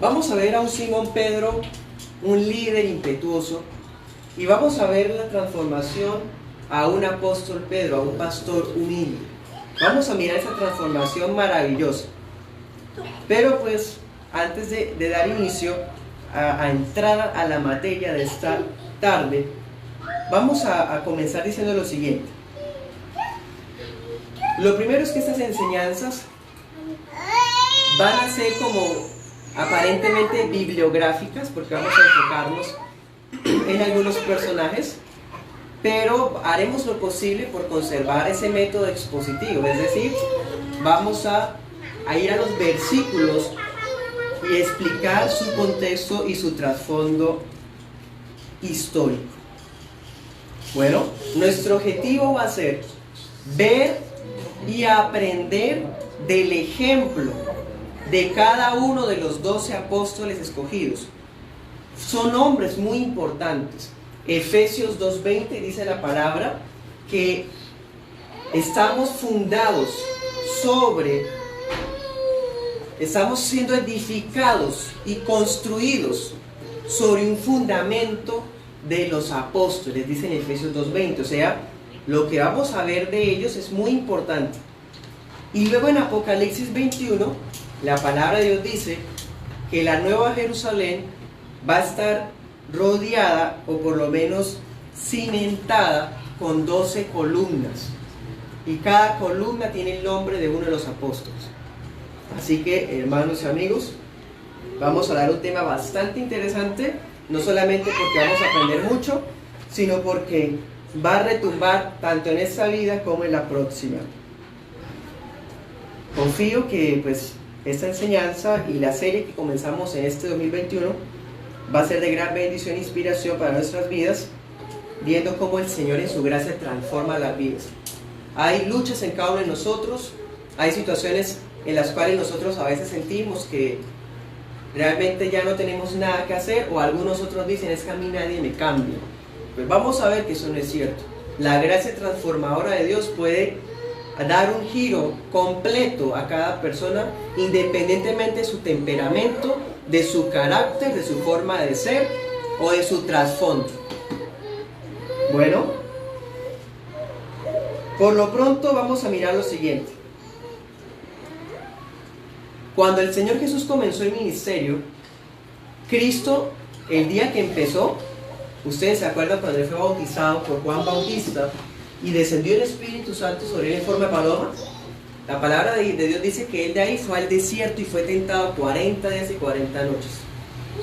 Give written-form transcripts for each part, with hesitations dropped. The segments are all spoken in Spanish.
Vamos a ver a un Simón Pedro, un líder impetuoso, y vamos a ver la transformación a un apóstol Pedro, a un pastor humilde. Vamos a mirar esa transformación maravillosa. Pero pues, antes de dar inicio a entrar a la materia de esta tarde, vamos a comenzar diciendo lo siguiente. Lo primero es que estas enseñanzas van a ser como aparentemente bibliográficas, porque vamos a enfocarnos en algunos personajes, pero haremos lo posible por conservar ese método expositivo, es decir, vamos a ir a los versículos y explicar su contexto y su trasfondo histórico. Bueno, nuestro objetivo va a ser ver y aprender del ejemplo de cada uno de los 12 apóstoles escogidos. Son hombres muy importantes. Efesios 2:20 dice la palabra que estamos fundados estamos siendo edificados y construidos sobre un fundamento de los apóstoles, dice en Efesios 2:20. O sea, lo que vamos a ver de ellos es muy importante. Y luego en Apocalipsis 21, la palabra de Dios dice que la nueva Jerusalén va a estar rodeada, o por lo menos cimentada, con 12 columnas. Y cada columna tiene el nombre de uno de los apóstoles. Así que, hermanos y amigos, vamos a dar un tema bastante interesante, no solamente porque vamos a aprender mucho, sino porque va a retumbar tanto en esta vida como en la próxima. Confío que pues esta enseñanza y la serie que comenzamos en este 2021 va a ser de gran bendición e inspiración para nuestras vidas, viendo cómo el Señor en su gracia transforma las vidas. Hay luchas en cada uno de nosotros, hay situaciones en las cuales nosotros a veces sentimos que realmente ya no tenemos nada que hacer, o algunos otros dicen, es que a mí nadie me cambia. Pues vamos a ver que eso no es cierto. La gracia transformadora de Dios puede dar un giro completo a cada persona, independientemente de su temperamento, de su carácter, de su forma de ser o de su trasfondo. Bueno, por lo pronto vamos a mirar lo siguiente. Cuando el Señor Jesús comenzó el ministerio, Cristo, el día que empezó, ustedes se acuerdan cuando Él fue bautizado por Juan Bautista y descendió el Espíritu Santo sobre Él en forma de paloma. La palabra de Dios dice que Él de ahí fue al desierto y fue tentado 40 días y 40 noches.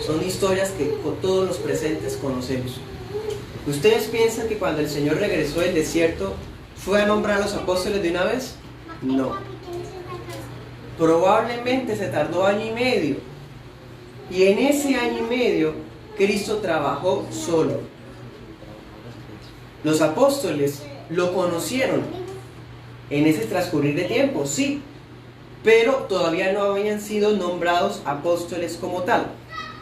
Son historias que todos los presentes conocemos. ¿Ustedes piensan que cuando el Señor regresó del desierto fue a nombrar a los apóstoles de una vez? No. Probablemente se tardó año y medio. Y en ese año y medio, Cristo trabajó solo. Los apóstoles lo conocieron en ese transcurrir de tiempo, sí, pero todavía no habían sido nombrados apóstoles como tal.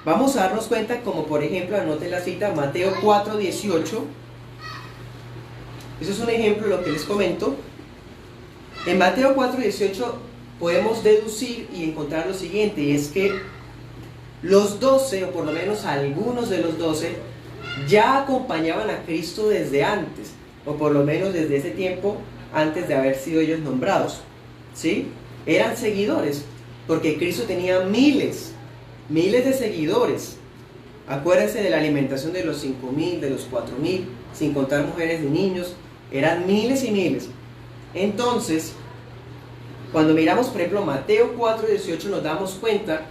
Vamos a darnos cuenta, como por ejemplo, anoten la cita, Mateo 4:18. Eso es un ejemplo de lo que les comento. En Mateo 4:18 podemos deducir y encontrar lo siguiente, y es que los 12, o por lo menos algunos de los 12, ya acompañaban a Cristo desde antes, o por lo menos desde ese tiempo antes de haber sido ellos nombrados, ¿sí? Eran seguidores, porque Cristo tenía miles de seguidores. Acuérdense de la alimentación de los 5,000, de los 4,000, sin contar mujeres y niños, eran miles y miles. Entonces, cuando miramos, por ejemplo, Mateo 4:18, nos damos cuenta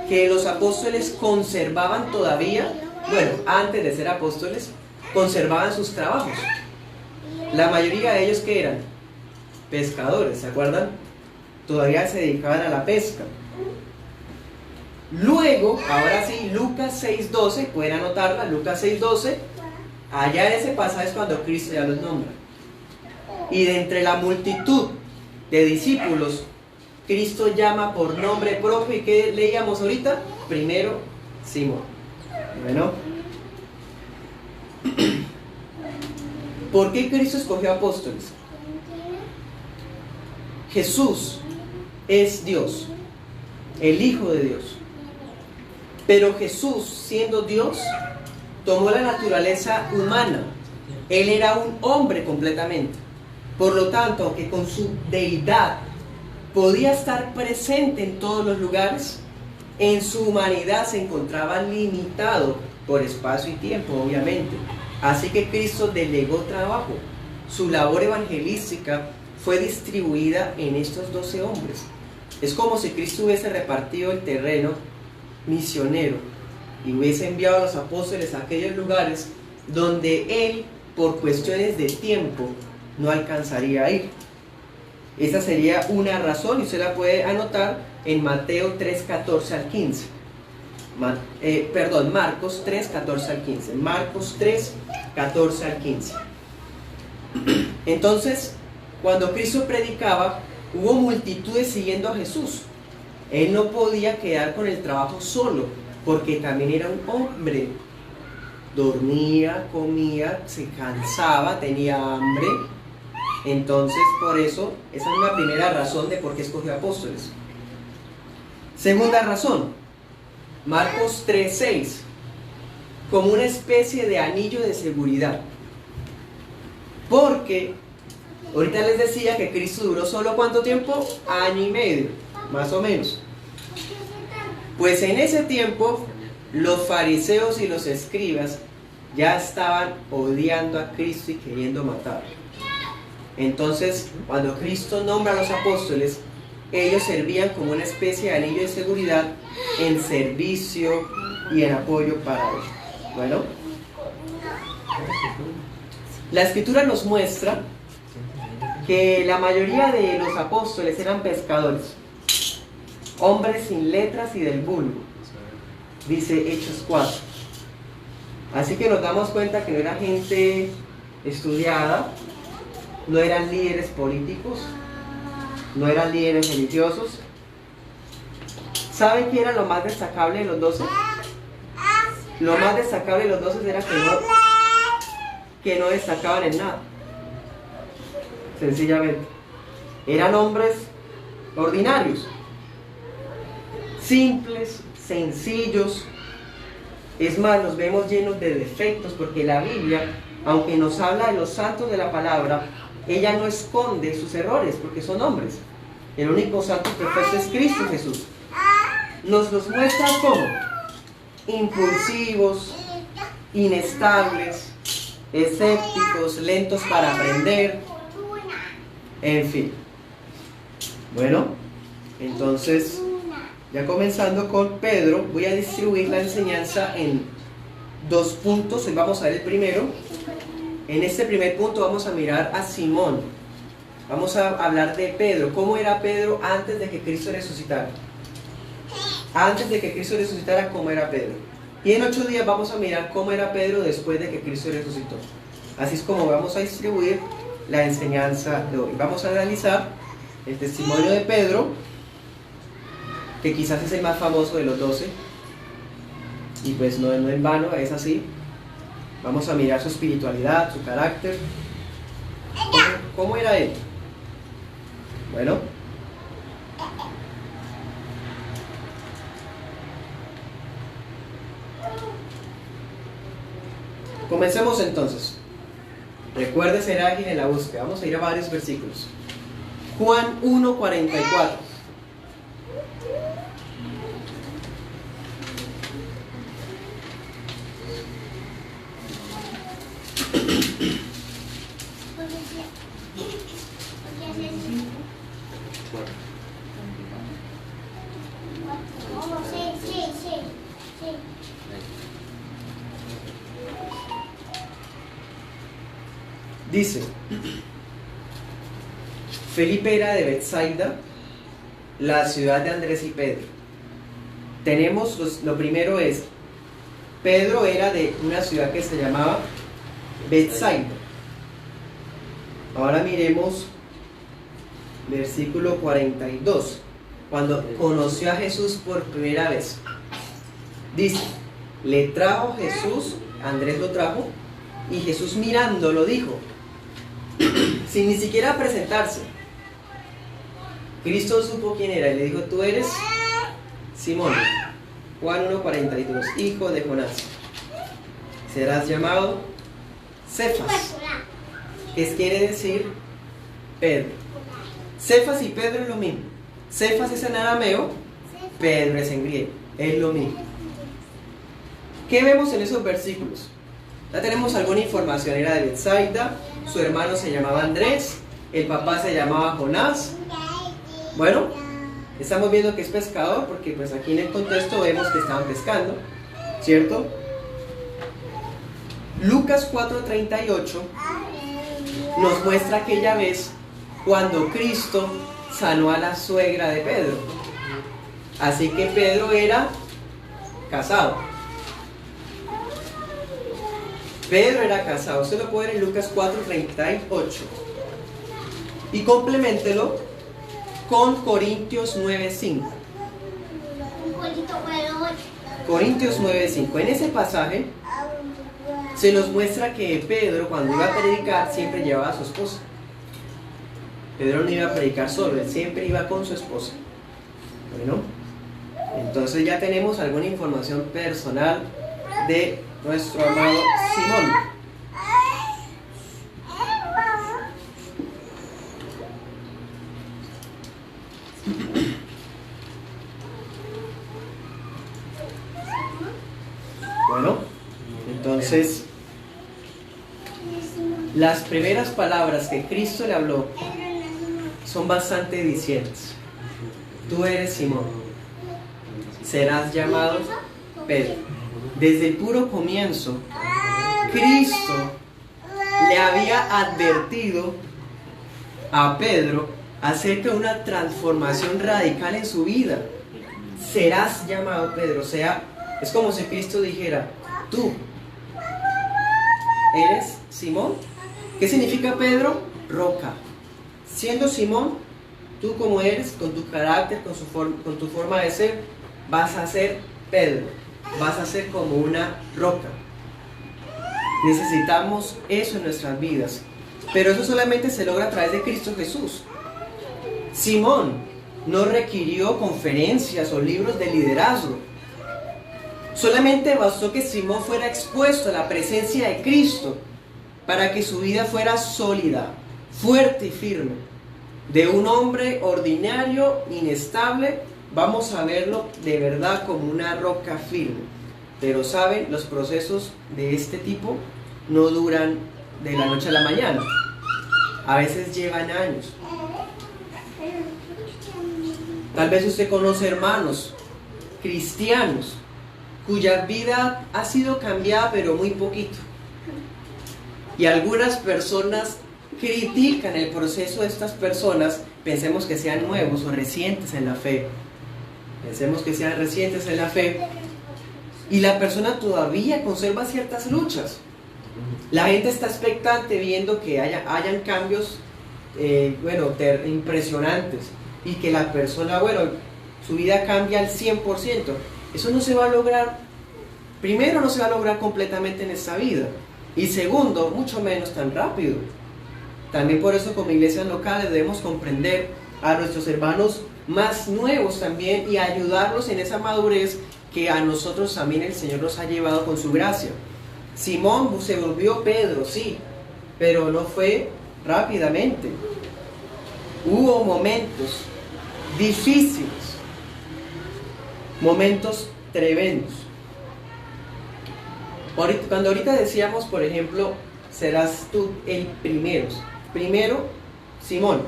que los apóstoles conservaban todavía, bueno, antes de ser apóstoles, conservaban sus trabajos. La mayoría de ellos, ¿qué eran? Pescadores, ¿se acuerdan? Todavía se dedicaban a la pesca. Luego, ahora sí, Lucas 6:12, pueden anotarla, Lucas 6:12, allá en ese pasaje es cuando Cristo ya los nombra. Y de entre la multitud de discípulos, Cristo llama por nombre propio. ¿Y qué leíamos ahorita? Primero, Simón. Bueno, ¿por qué Cristo escogió apóstoles? Jesús es Dios, el Hijo de Dios. Pero Jesús, siendo Dios, tomó la naturaleza humana. Él era un hombre completamente. Por lo tanto, aunque con su deidad podía estar presente en todos los lugares, en su humanidad se encontraba limitado por espacio y tiempo, obviamente. Así que Cristo delegó trabajo. Su labor evangelística fue distribuida en estos 12 hombres. Es como si Cristo hubiese repartido el terreno misionero y hubiese enviado a los apóstoles a aquellos lugares donde Él, por cuestiones de tiempo, no alcanzaría a ir. Esa sería una razón, y usted la puede anotar en Mateo 3, 14 al 15. Marcos 3, 14 al 15. Marcos 3, 14 al 15. Entonces, cuando Cristo predicaba, hubo multitudes siguiendo a Jesús. Él no podía quedar con el trabajo solo, porque también era un hombre. Dormía, comía, se cansaba, tenía hambre. Entonces, por eso, esa es una primera razón de por qué escogió apóstoles. Segunda razón, Marcos 3:6, como una especie de anillo de seguridad. Porque, ahorita les decía que Cristo duró solo ¿cuánto tiempo? Año y medio, más o menos. Pues en ese tiempo, los fariseos y los escribas ya estaban odiando a Cristo y queriendo matarlo. Entonces, cuando Cristo nombra a los apóstoles, ellos servían como una especie de anillo de seguridad en servicio y en apoyo para él. Bueno, la Escritura nos muestra que la mayoría de los apóstoles eran pescadores, hombres sin letras y del vulgo, dice Hechos 4. Así que nos damos cuenta que no era gente estudiada, no eran líderes políticos, no eran líderes religiosos. ¿Saben qué era lo más destacable de los 12? Lo más destacable de los 12 era que no destacaban en nada. Sencillamente. Eran hombres ordinarios, simples, sencillos. Es más, los vemos llenos de defectos, porque la Biblia, aunque nos habla de los santos de la palabra, ella no esconde sus errores, porque son hombres. El único santo perfecto es Cristo Jesús. Nos los muestra como impulsivos, inestables, escépticos, lentos para aprender, en fin. Bueno, entonces, ya comenzando con Pedro, voy a distribuir la enseñanza en 2 puntos. Hoy vamos a ver el primero. En este primer punto vamos a mirar a Simón. Vamos a hablar de Pedro. ¿Cómo era Pedro antes de que Cristo resucitara? Antes de que Cristo resucitara, ¿cómo era Pedro? Y en 8 días vamos a mirar cómo era Pedro después de que Cristo resucitó. Así es como vamos a distribuir la enseñanza de hoy. Vamos a analizar el testimonio de Pedro, que quizás es el más famoso de los 12. Y pues no en vano, es así. Vamos a mirar su espiritualidad, su carácter. ¿Cómo era él? Bueno, comencemos entonces. Recuerde ser ágil en la búsqueda. Vamos a ir a varios versículos. Juan 1:44. Dice: Felipe era de Betsaida, la ciudad de Andrés y Pedro. Tenemos, lo primero es, Pedro era de una ciudad que se llamaba Betsaida. Ahora miremos versículo 42, cuando conoció a Jesús por primera vez. Dice: le trajo Jesús, Andrés lo trajo, y Jesús mirándolo dijo, sin ni siquiera presentarse. Cristo supo quién era y le dijo: tú eres Simón, Juan 1:42, hijo de Jonás. Serás llamado Cefas, que quiere decir Pedro. Cefas y Pedro es lo mismo. Cefas es en arameo, Pedro es en griego, es lo mismo. ¿Qué vemos en esos versículos? Ya tenemos alguna información. Era de Betsaida, su hermano se llamaba Andrés, el papá se llamaba Jonás. Bueno, estamos viendo que es pescador porque pues aquí en el contexto vemos que estaban pescando, ¿cierto? Lucas 4:38 nos muestra aquella vez cuando Cristo sanó a la suegra de Pedro. Así que Pedro era casado. Pedro era casado. Usted lo puede ver en Lucas 4:38. Y compleméntelo con Corintios 9:5. Corintios 9:5. En ese pasaje se nos muestra que Pedro, cuando iba a predicar, siempre llevaba a su esposa. Pedro no iba a predicar solo, él siempre iba con su esposa. Bueno, entonces ya tenemos alguna información personal de nuestro amado Simón. Bueno, entonces las primeras palabras que Cristo le habló son bastante dicientes. Tú eres Simón, serás llamado Pedro. Desde el puro comienzo, Cristo le había advertido a Pedro acerca de una transformación radical en su vida. Serás llamado Pedro. O sea, es como si Cristo dijera: tú eres Simón. ¿Qué significa Pedro? Roca. Siendo Simón, tú como eres, con tu carácter, con tu forma de ser, vas a ser Pedro. Vas a ser como una roca. Necesitamos eso en nuestras vidas. Pero eso solamente se logra a través de Cristo Jesús. Simón no requirió conferencias o libros de liderazgo. Solamente bastó que Simón fuera expuesto a la presencia de Cristo para que su vida fuera sólida, fuerte y firme. De un hombre ordinario, inestable, vamos a verlo de verdad como una roca firme. Pero saben, los procesos de este tipo no duran de la noche a la mañana. A veces llevan años. Tal vez usted conoce hermanos cristianos cuya vida ha sido cambiada pero muy poquito. Y algunas personas critican el proceso de estas personas. Pensemos que sean nuevos o recientes en la fe. Pensemos que sean recientes en la fe. Y la persona todavía conserva ciertas luchas. La gente está expectante viendo que hayan cambios impresionantes. Y que la persona, su vida cambia al 100%. Eso no se va a lograr. Primero, no se va a lograr completamente en esta vida. Y segundo, mucho menos tan rápido. También por eso como iglesias locales debemos comprender a nuestros hermanos más nuevos también y ayudarlos en esa madurez que a nosotros también el Señor nos ha llevado con su gracia. Simón se volvió Pedro, sí, pero no fue rápidamente. Hubo momentos difíciles, momentos tremendos. Cuando ahorita decíamos, por ejemplo, serás tú el primero. Primero, Simón.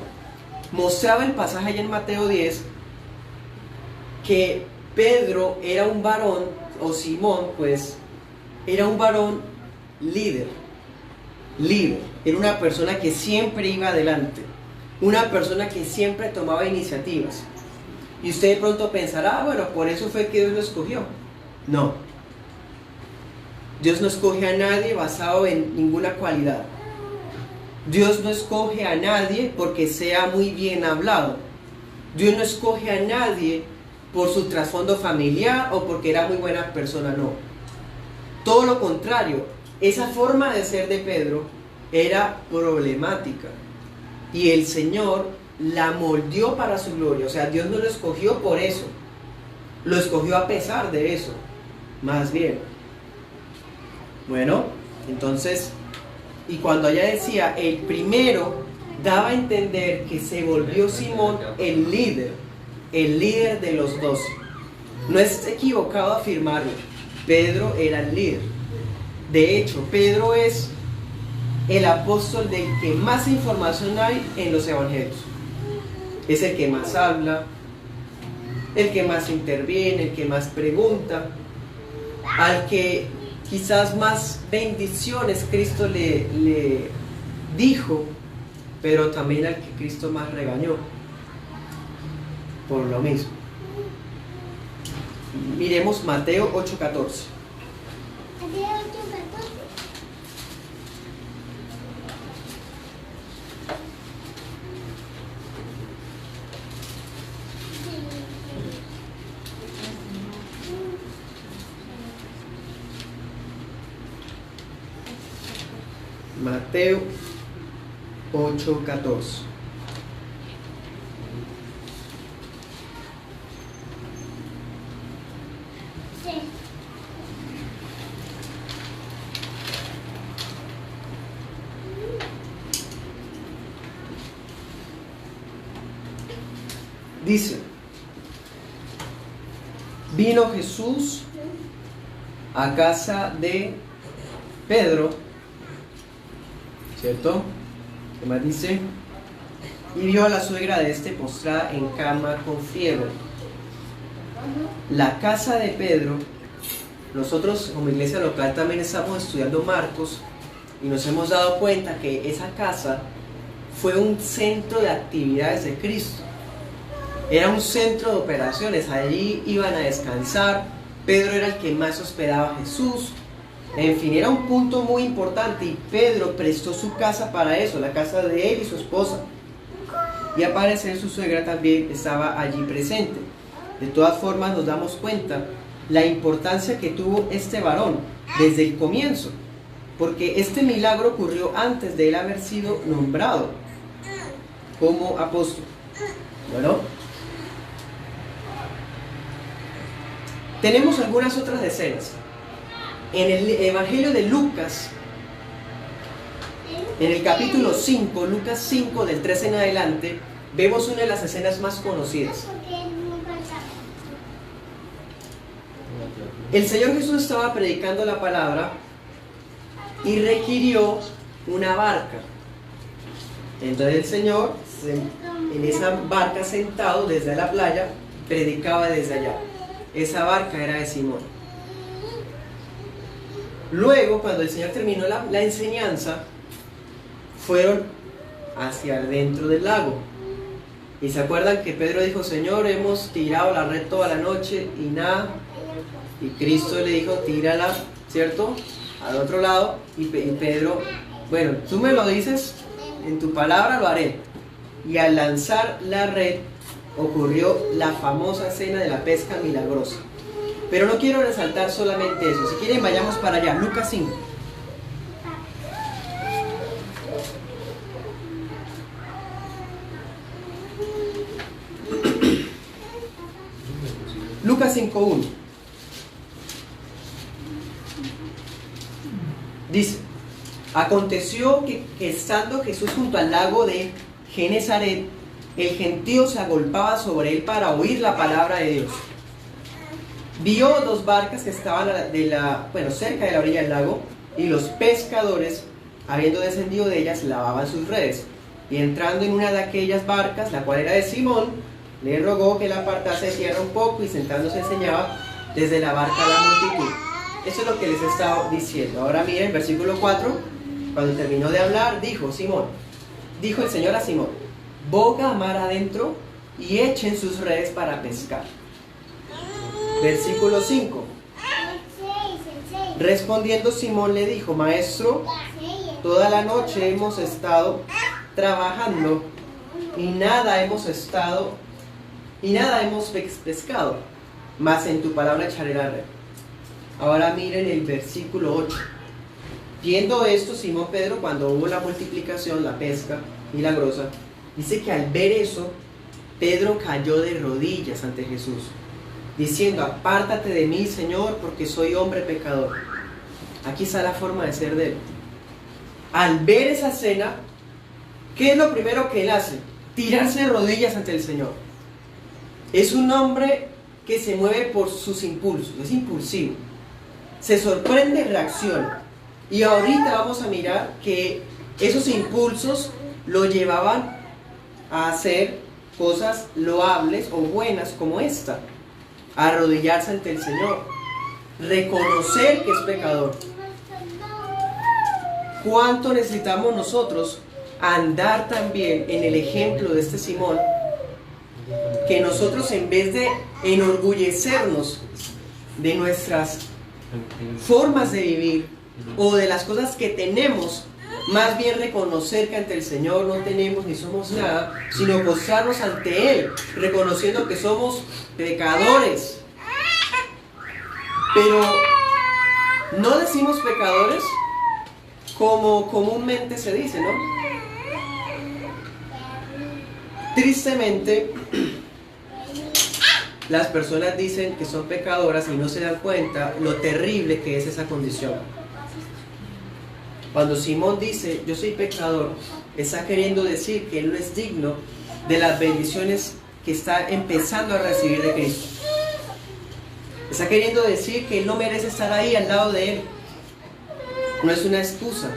Mostraba el pasaje allá en Mateo 10 que Pedro era un varón, o Simón, pues, era un varón líder. Era una persona que siempre iba adelante. Una persona que siempre tomaba iniciativas. Y usted de pronto pensará, por eso fue que Dios lo escogió. No. Dios no escoge a nadie basado en ninguna cualidad. Dios no escoge a nadie porque sea muy bien hablado. Dios no escoge a nadie por su trasfondo familiar o porque era muy buena persona, no. Todo lo contrario, esa forma de ser de Pedro era problemática. Y el Señor la moldeó para su gloria. O sea, Dios no lo escogió por eso. lo escogió a pesar de eso, más bien. Bueno, entonces, y cuando ella decía el primero, daba a entender que se volvió Simón el líder de los 12. No es equivocado afirmarlo, Pedro era el líder. De hecho, Pedro es el apóstol del que más información hay en los evangelios. Es el que más habla, el que más interviene, el que más pregunta, al que quizás más bendiciones Cristo le dijo, pero también al que Cristo más regañó por lo mismo. Miremos Mateo 8:14. Mateo 8:14. Dice: vino Jesús a casa de Pedro, ¿cierto? ¿Qué más dice? Y vio a la suegra de este postrada en cama con fiebre. La casa de Pedro, nosotros como iglesia local también estamos estudiando Marcos y nos hemos dado cuenta que esa casa fue un centro de actividades de Cristo. Era un centro de operaciones, allí iban a descansar, Pedro era el que más hospedaba a Jesús. En fin, era un punto muy importante y Pedro prestó su casa para eso, la casa de él y su esposa. Y al parecer su suegra también estaba allí presente. De todas formas nos damos cuenta la importancia que tuvo este varón desde el comienzo, porque este milagro ocurrió antes de él haber sido nombrado como apóstol. Bueno, tenemos algunas otras escenas. En el Evangelio de Lucas, en el capítulo 5, Lucas 5, del 13 en adelante, vemos una de las escenas más conocidas. El Señor Jesús estaba predicando la palabra y requirió una barca. Entonces el Señor, en esa barca sentado desde la playa, predicaba desde allá. Esa barca era de Simón. Luego, cuando el Señor terminó la enseñanza, fueron hacia adentro del lago. Y se acuerdan que Pedro dijo: Señor, hemos tirado la red toda la noche y nada. Y Cristo le dijo: tírala, ¿cierto?, al otro lado. Y Pedro: bueno, tú me lo dices, en tu palabra lo haré. Y al lanzar la red ocurrió la famosa escena de la pesca milagrosa. Pero no quiero resaltar solamente eso. Si quieren, vayamos para allá. Lucas 5. Lucas 5:1. Dice: aconteció que estando Jesús junto al lago de Genesaret, el gentío se agolpaba sobre él para oír la palabra de Dios. Vio dos barcas que estaban cerca de la orilla del lago, y los pescadores, habiendo descendido de ellas, lavaban sus redes. Y entrando en una de aquellas barcas, la cual era de Simón, le rogó que la apartase de tierra un poco, y sentándose enseñaba desde la barca a la multitud. Eso es lo que les he estado diciendo. Ahora miren, versículo 4, cuando terminó de hablar, dijo el Señor a Simón: boga a mar adentro y echen sus redes para pescar. Versículo 5. Respondiendo Simón le dijo: Maestro, toda la noche hemos estado trabajando y nada hemos pescado, mas en tu palabra echaré la red. Ahora miren el versículo 8. Viendo esto, Simón Pedro, cuando hubo la multiplicación, la pesca milagrosa, dice que al ver eso, Pedro cayó de rodillas ante Jesús diciendo: apártate de mí, Señor, porque soy hombre pecador. Aquí está la forma de ser de él. Al ver esa escena, ¿qué es lo primero que él hace? Tirarse de rodillas ante el Señor. Es un hombre que se mueve por sus impulsos, es impulsivo. Se sorprende, reacciona. Y ahorita vamos a mirar que esos impulsos lo llevaban a hacer cosas loables o buenas como esta: arrodillarse ante el Señor, reconocer que es pecador. ¿Cuánto necesitamos nosotros andar también en el ejemplo de este Simón? Que nosotros, en vez de enorgullecernos de nuestras formas de vivir o de las cosas que tenemos, más bien reconocer que ante el Señor no tenemos ni somos nada, sino postrarnos ante Él, reconociendo que somos pecadores. Pero no decimos pecadores como comúnmente se dice, ¿no? Tristemente, las personas dicen que son pecadoras y no se dan cuenta lo terrible que es esa condición. Cuando Simón dice: yo soy pecador, está queriendo decir que él no es digno de las bendiciones que está empezando a recibir de Cristo. Está queriendo decir que él no merece estar ahí al lado de él. No es una excusa.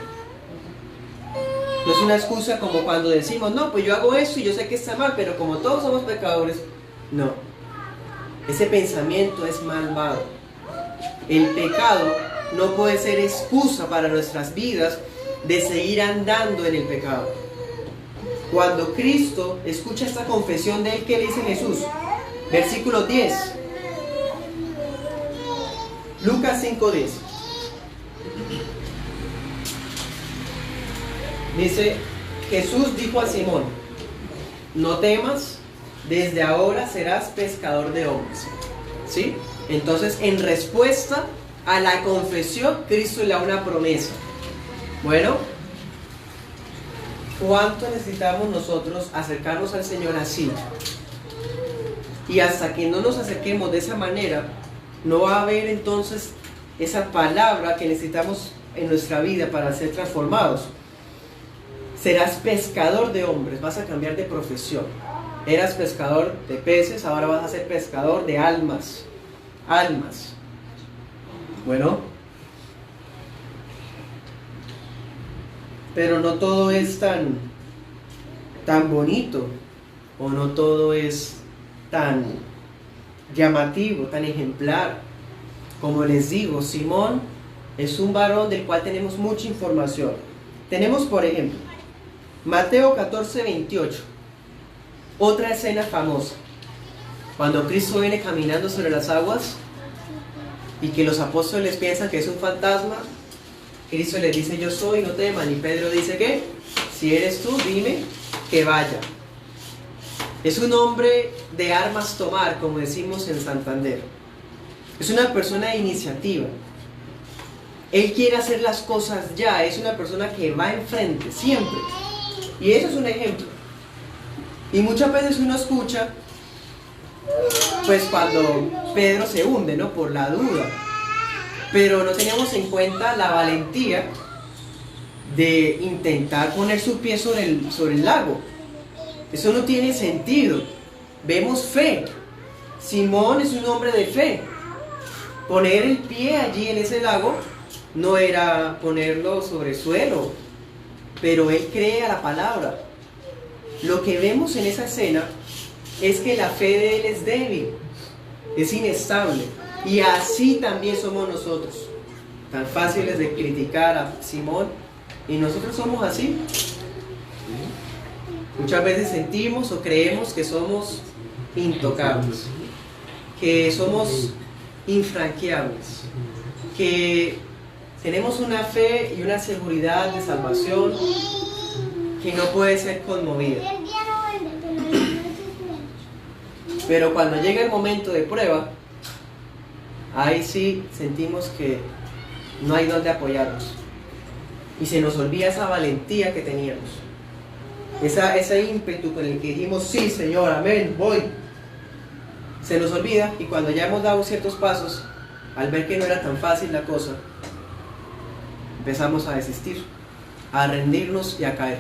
No es una excusa como cuando decimos: no, pues yo hago esto y yo sé que está mal, pero como todos somos pecadores. No. Ese pensamiento es malvado. El pecado no puede ser excusa para nuestras vidas de seguir andando en el pecado. Cuando Cristo escucha esta confesión de él, ¿qué le dice Jesús? Versículo 10. Lucas 5:10. Dice: Jesús dijo a Simón: no temas, desde ahora serás pescador de hombres. ¿Sí? Entonces, en respuesta a la confesión, Cristo le da una promesa. Bueno, ¿cuánto necesitamos nosotros acercarnos al Señor así? Y hasta que no nos acerquemos de esa manera, no va a haber entonces esa palabra que necesitamos en nuestra vida para ser transformados. Serás pescador de hombres, vas a cambiar de profesión. Eras pescador de peces, ahora vas a ser pescador de almas. Almas. Bueno, pero no todo es tan bonito, o no todo es tan llamativo, tan ejemplar. Como les digo, Simón es un varón del cual tenemos mucha información. Tenemos, por ejemplo, Mateo 14:28, otra escena famosa, cuando Cristo viene caminando sobre las aguas y que los apóstoles piensan que es un fantasma. Cristo les dice: yo soy, no teman. Y Pedro dice: ¿qué? Si eres tú, dime que vaya. Es un hombre de armas tomar, como decimos en Santander. Es una persona de iniciativa. Él quiere hacer las cosas ya. Es una persona que va enfrente, siempre. Y eso es un ejemplo. Y muchas veces uno escucha, pues cuando Pedro se hunde, ¿no? Por la duda. Pero no teníamos en cuenta la valentía de intentar poner su pie sobre el lago. Eso no tiene sentido. Vemos fe. Simón es un hombre de fe. Poner el pie allí en ese lago no era ponerlo sobre el suelo, pero él cree a la palabra. Lo que vemos en esa escena es que la fe de él es débil, es inestable, y así también somos nosotros, tan fáciles de criticar a Simón, y nosotros somos así. Muchas veces sentimos o creemos que somos intocables, que somos infranqueables, que tenemos una fe y una seguridad de salvación que no puede ser conmovida. Pero cuando llega el momento de prueba, ahí sí sentimos que no hay donde apoyarnos. Y se nos olvida esa valentía que teníamos. Ese ímpetu con el que dijimos: sí, Señor, amén, voy. se nos olvida y cuando ya hemos dado ciertos pasos, al ver que no era tan fácil la cosa, empezamos a desistir, a rendirnos y a caer.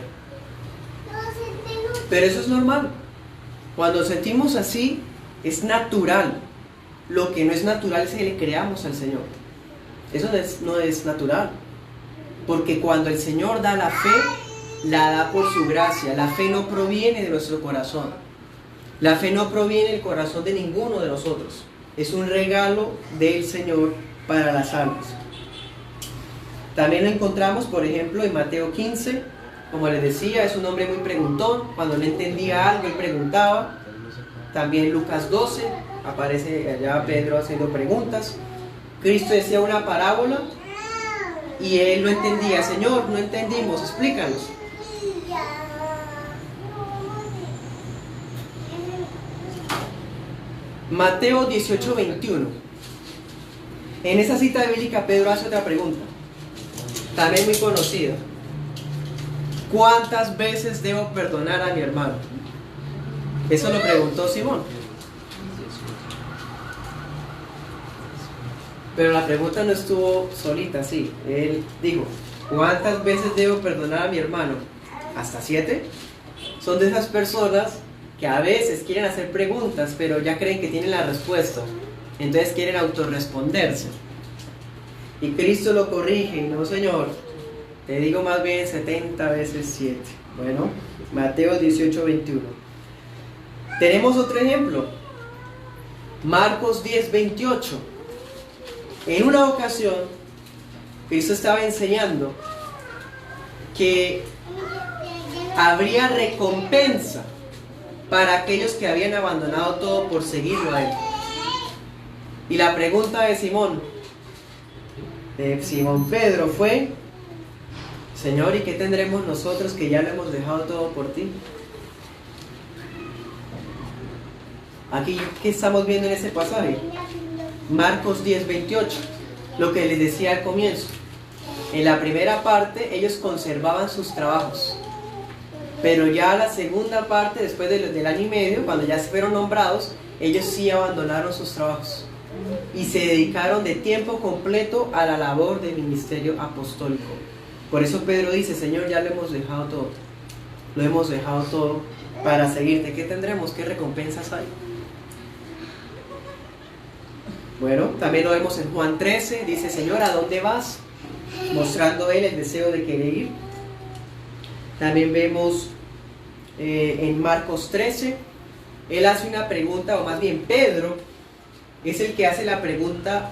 Pero eso es normal. Cuando nos sentimos así, es natural. Lo que no es natural es que le creamos al Señor. Eso no es natural. Porque cuando el Señor da la fe, la da por su gracia. La fe no proviene de nuestro corazón. La fe no proviene del corazón de ninguno de nosotros. Es un regalo del Señor para las almas. También lo encontramos, por ejemplo, en Mateo 15. Como les decía, es un hombre muy preguntón. Cuando no entendía algo, él preguntaba. También Lucas 12, aparece allá Pedro haciendo preguntas. Cristo decía una parábola y él no entendía. Señor, no entendimos, explícanos. Mateo 18, 21. En esa cita bíblica Pedro hace otra pregunta, también muy conocida. ¿Cuántas veces debo perdonar a mi hermano? Eso lo preguntó Simón. Pero la pregunta no estuvo solita, sí. Él dijo, ¿cuántas veces debo perdonar a mi hermano? ¿Hasta 7? Son de esas personas que a veces quieren hacer preguntas, pero ya creen que tienen la respuesta. Entonces quieren autorresponderse. Y Cristo lo corrige, y no, Señor, te digo más bien 70 veces 7. Bueno, Mateo 18, 21. Tenemos otro ejemplo. Marcos 10, 28. En una ocasión, Cristo estaba enseñando que habría recompensa para aquellos que habían abandonado todo por seguirlo a Él. Y la pregunta de Simón Pedro fue, Señor, ¿y qué tendremos nosotros que ya lo hemos dejado todo por ti? Aquí, ¿qué estamos viendo en ese pasaje? Marcos 10, 28. Lo que les decía al comienzo. En la primera parte, ellos conservaban sus trabajos. Pero ya la segunda parte, después del año y medio, cuando ya se fueron nombrados, ellos sí abandonaron sus trabajos. Y se dedicaron de tiempo completo a la labor del ministerio apostólico. Por eso Pedro dice, Señor, ya lo hemos dejado todo. Lo hemos dejado todo para seguirte. ¿Qué tendremos? ¿Qué recompensas hay? Bueno, también lo vemos en Juan 13, dice, Señor, ¿a dónde vas? Mostrando él el deseo de querer ir. También vemos en Marcos 13, él hace una pregunta, o más bien Pedro es el que hace la pregunta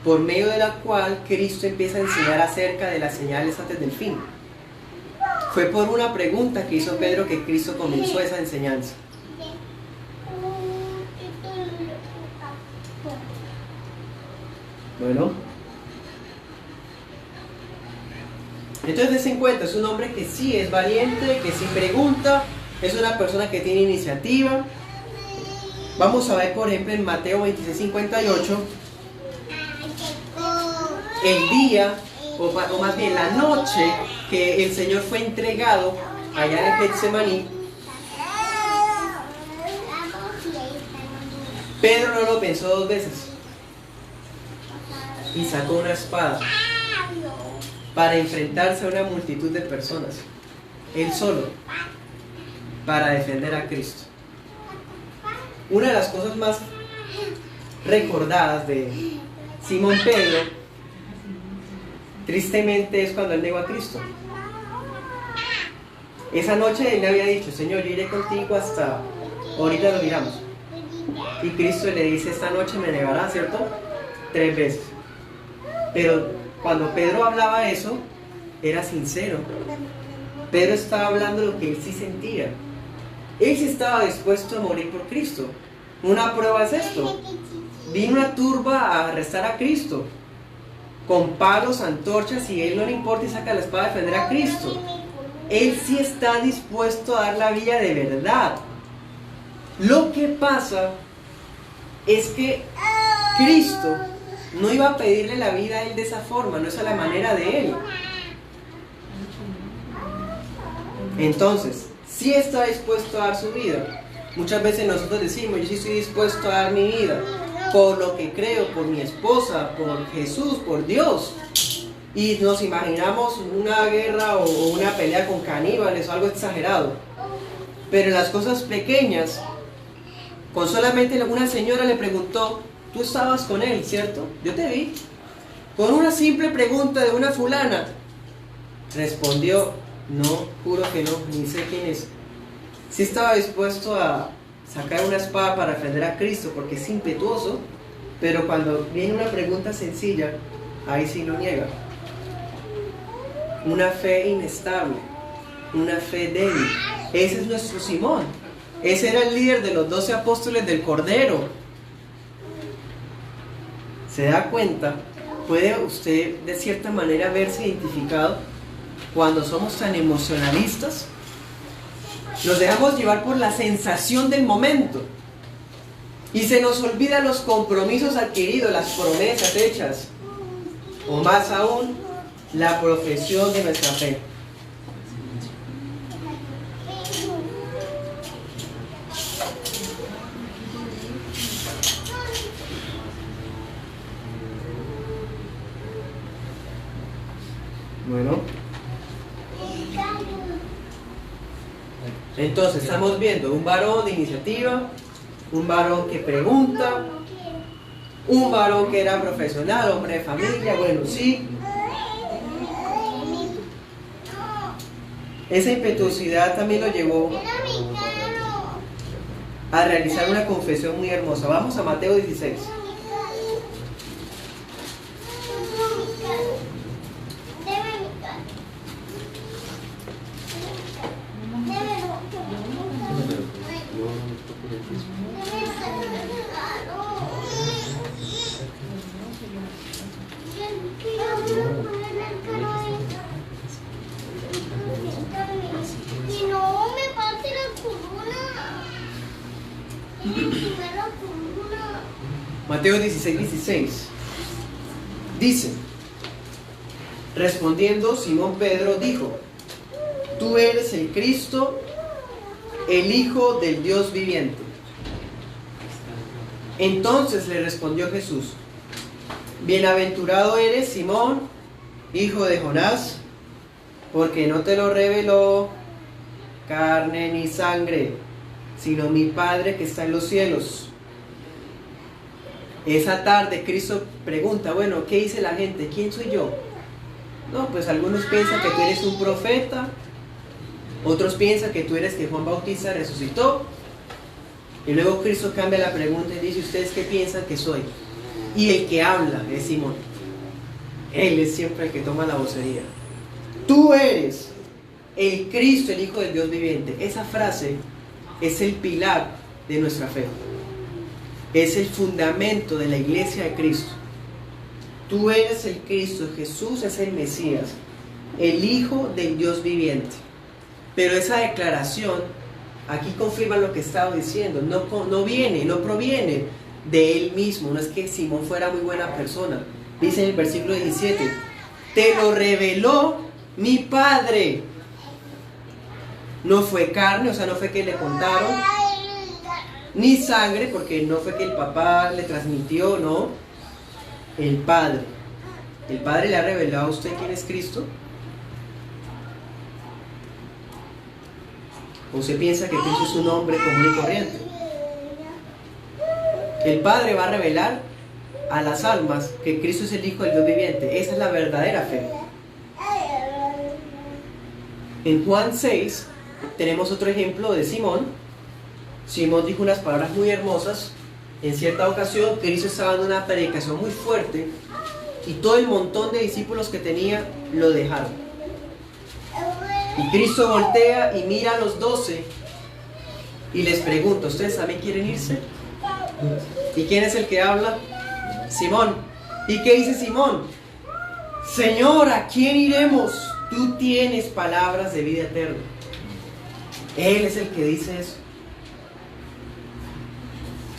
por medio de la cual Cristo empieza a enseñar acerca de las señales antes del fin. Fue por una pregunta que hizo Pedro que Cristo comenzó esa enseñanza. Bueno, entonces des en cuenta, es un hombre que sí es valiente, que sí pregunta, es una persona que tiene iniciativa. Vamos a ver, por ejemplo, en Mateo 26, 58, el día, o más bien la noche, que el Señor fue entregado allá en Getsemaní. Pedro no lo pensó 2 veces y sacó una espada para enfrentarse a una multitud de personas, él solo, para defender a Cristo. Una de las cosas más recordadas de Simón Pedro, tristemente, es cuando él negó a Cristo. Esa noche él le había dicho, Señor, yo iré contigo hasta ahorita lo miramos. Y Cristo le dice, esta noche me negará, ¿cierto? 3 veces. Pero cuando Pedro hablaba eso, era sincero. Pedro estaba hablando lo que él sí sentía. Él sí estaba dispuesto a morir por Cristo. Una prueba es esto. Vino una turba a arrestar a Cristo con palos, antorchas, y a él no le importa y saca la espada a defender a Cristo. Él sí está dispuesto a dar la vida de verdad. Lo que pasa es que Cristo no iba a pedirle la vida a él de esa forma, no es a la manera de él. Entonces, sí está dispuesto a dar su vida, Muchas veces nosotros decimos, yo sí estoy dispuesto a dar mi vida por lo que creo, por mi esposa, por Jesús, por Dios. Y nos imaginamos una guerra o una pelea con caníbales o algo exagerado. Pero en las cosas pequeñas, con solamente una señora le preguntó, tú estabas con él, ¿cierto? Yo te vi. Con una simple pregunta de una fulana, respondió, no, juro que no, ni sé quién es. Sí estaba dispuesto a sacar una espada para defender a Cristo porque es impetuoso, pero cuando viene una pregunta sencilla, ahí sí lo niega. Una fe inestable, una fe débil. Ese es nuestro Simón. Ese era el líder de los 12 apóstoles del Cordero. ¿Se da cuenta? ¿Puede usted de cierta manera verse identificado cuando somos tan emocionalistas? Nos dejamos llevar por la sensación del momento y se nos olvidan los compromisos adquiridos, las promesas hechas, o más aún, la profesión de nuestra fe. Bueno, entonces estamos viendo un varón de iniciativa, un varón que pregunta, un varón que era profesional, hombre de familia, bueno, sí. Esa impetuosidad también lo llevó a realizar una confesión muy hermosa. Vamos a Mateo 16. Mateo 16, 16. Dice, respondiendo Simón Pedro dijo, tú eres el Cristo, el Hijo del Dios viviente. Entonces le respondió Jesús, bienaventurado eres Simón, hijo de Jonás, porque no te lo reveló carne ni sangre, sino mi Padre que está en los cielos. Esa tarde Cristo pregunta, bueno, ¿qué dice la gente? ¿Quién soy yo? No, pues algunos piensan que tú eres un profeta, otros piensan que tú eres que Juan Bautista resucitó. Y luego Cristo cambia la pregunta y dice, ¿ustedes qué piensan que soy? Y el que habla es Simón. Él es siempre el que toma la vocería. Tú eres el Cristo, el Hijo del Dios viviente. Esa frase es el pilar de nuestra fe. Es el fundamento de la iglesia de Cristo. Tú eres el Cristo, Jesús es el Mesías, el Hijo del Dios viviente. Pero esa declaración aquí confirma lo que estaba diciendo. No proviene de él mismo. No es que Simón fuera muy buena persona. Dice en el versículo 17, te lo reveló mi Padre. No fue carne, o sea, no fue que le contaron, ni sangre, porque no fue que el papá le transmitió, no. El Padre. ¿El Padre le ha revelado a usted quién es Cristo? ¿O se piensa que Cristo es un hombre común y corriente? El Padre va a revelar a las almas que Cristo es el Hijo del Dios viviente. Esa es la verdadera fe. En Juan 6 tenemos otro ejemplo de Simón. Simón dijo unas palabras muy hermosas. En cierta ocasión Cristo estaba dando una predicación muy fuerte y todo el montón de discípulos que tenía lo dejaron. Y Cristo voltea y mira a los 12 y les pregunta, ¿ustedes también quieren irse? ¿Y quién es el que habla? Simón. ¿Y qué dice Simón? Señor, ¿a quién iremos? Tú tienes palabras de vida eterna. Él es el que dice eso.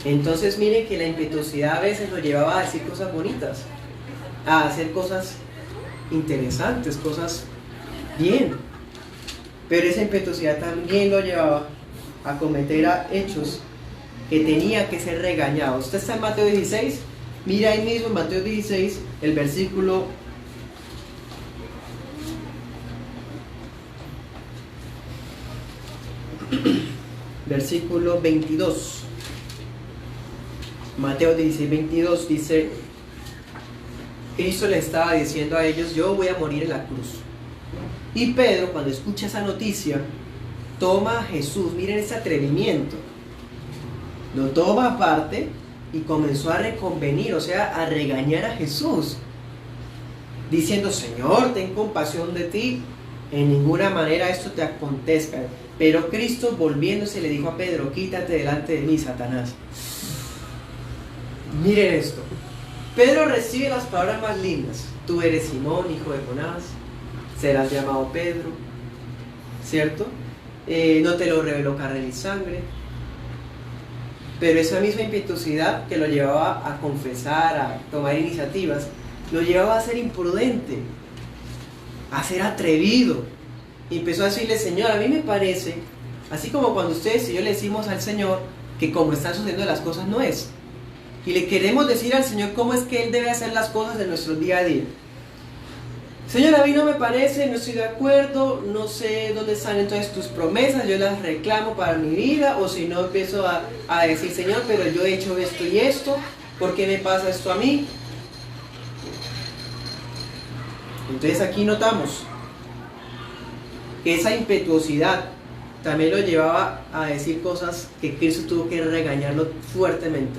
Entonces miren que la impetuosidad a veces lo llevaba a decir cosas bonitas, a hacer cosas interesantes, cosas bien. Pero esa impetuosidad también lo llevaba a cometer hechos que tenía que ser regañado. Usted está en Mateo 16, mira ahí mismo en Mateo 16, el versículo versículo 22. Mateo 16, 22 dice: Cristo le estaba diciendo a ellos: yo voy a morir en la cruz. Y Pedro, cuando escucha esa noticia, toma a Jesús, miren ese atrevimiento, lo toma aparte y comenzó a reconvenir, o sea, a regañar a Jesús, diciendo: Señor, ten compasión de ti, en ninguna manera esto te acontezca. Pero Cristo, volviéndose, le dijo a Pedro: quítate delante de mí, Satanás. Miren esto. Pedro recibe las palabras más lindas: tú eres Simón, hijo de Jonás, serás llamado Pedro, ¿cierto? No te lo reveló carne ni sangre. Pero esa misma impetuosidad que lo llevaba a confesar, a tomar iniciativas, lo llevaba a ser imprudente, a ser atrevido. Y empezó a decirle: Señor, a mí me parece, así como cuando ustedes y yo le decimos al Señor que como están sucediendo las cosas no es, y le queremos decir al Señor cómo es que Él debe hacer las cosas en nuestro día a día. Señor, a mí no me parece, no estoy de acuerdo, no sé dónde están entonces tus promesas, yo las reclamo para mi vida, o si no empiezo a decir: Señor, pero yo he hecho esto y esto, ¿por qué me pasa esto a mí? Entonces aquí notamos que esa impetuosidad también lo llevaba a decir cosas que Cristo tuvo que regañarlo fuertemente.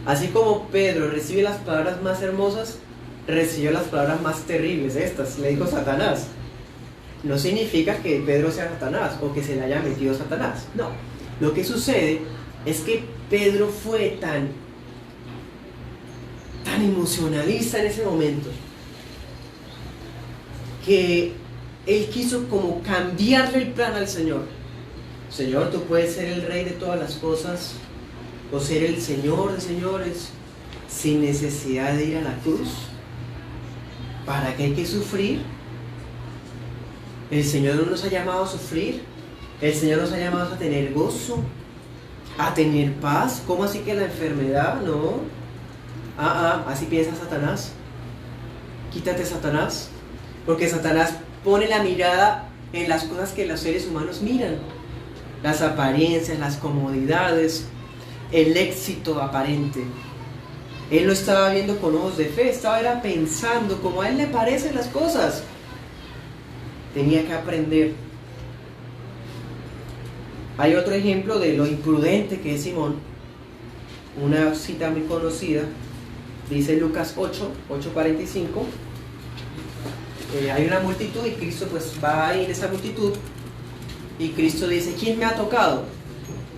Así como Pedro recibe las palabras más hermosas, recibió las palabras más terribles. Estas le dijo Satanás. No significa que Pedro sea Satanás o que se le haya metido Satanás, no. Lo que sucede es que Pedro fue tan emocionalista en ese momento que él quiso como cambiarle el plan al Señor. Señor, tú puedes ser el rey de todas las cosas, o ser el Señor de señores, sin necesidad de ir a la cruz. ¿Para qué hay que sufrir? El Señor no nos ha llamado a sufrir. El Señor nos ha llamado a tener gozo, a tener paz. ¿Cómo así que la enfermedad? No. Así piensa Satanás. Quítate, Satanás. Porque Satanás pone la mirada en las cosas que los seres humanos miran: las apariencias, las comodidades, el éxito aparente. Él lo estaba viendo con ojos de fe, estaba pensando como a él le parecen las cosas. Tenía que aprender. Hay otro ejemplo de lo imprudente que es Simón. Una cita muy conocida, dice Lucas 8:45. Hay una multitud y Cristo pues va a ir a esa multitud, y Cristo dice: ¿quién me ha tocado?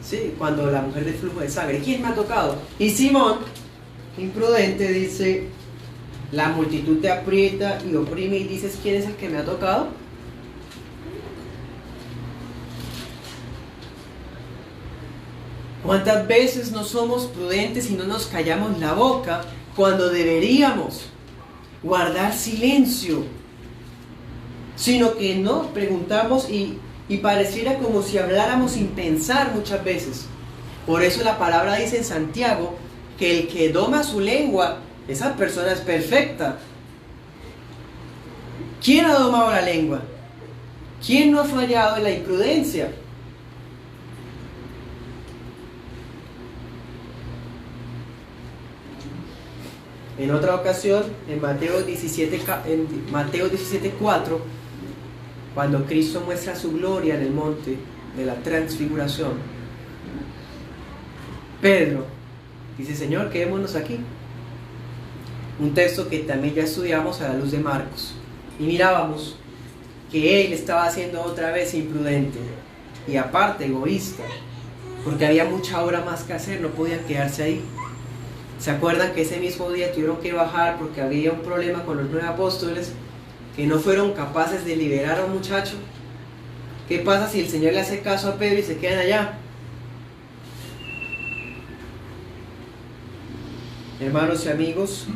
Sí, cuando la mujer del flujo de sangre: ¿quién me ha tocado? Y Simón, imprudente, dice: la multitud te aprieta y oprime y dices: ¿quién es el que me ha tocado? ¿Cuántas veces no somos prudentes y no nos callamos la boca cuando deberíamos guardar silencio? Sino que no preguntamos y pareciera como si habláramos sin pensar muchas veces. Por eso la palabra dice en Santiago que el que doma su lengua, esa persona es perfecta. ¿Quién ha domado la lengua? ¿Quién no ha fallado en la imprudencia? En otra ocasión, en Mateo 17:4, cuando Cristo muestra su gloria en el monte de la transfiguración, Pedro dice: Señor, quedémonos aquí. Un texto que también ya estudiamos a la luz de Marcos, y mirábamos que él estaba siendo otra vez imprudente y aparte egoísta, porque había mucha obra más que hacer, no podía quedarse ahí. ¿Se acuerdan que ese mismo día tuvieron que bajar porque había un problema con los 9 apóstoles que no fueron capaces de liberar a un muchacho? ¿Qué pasa si el Señor le hace caso a Pedro y se quedan allá? Hermanos y amigos,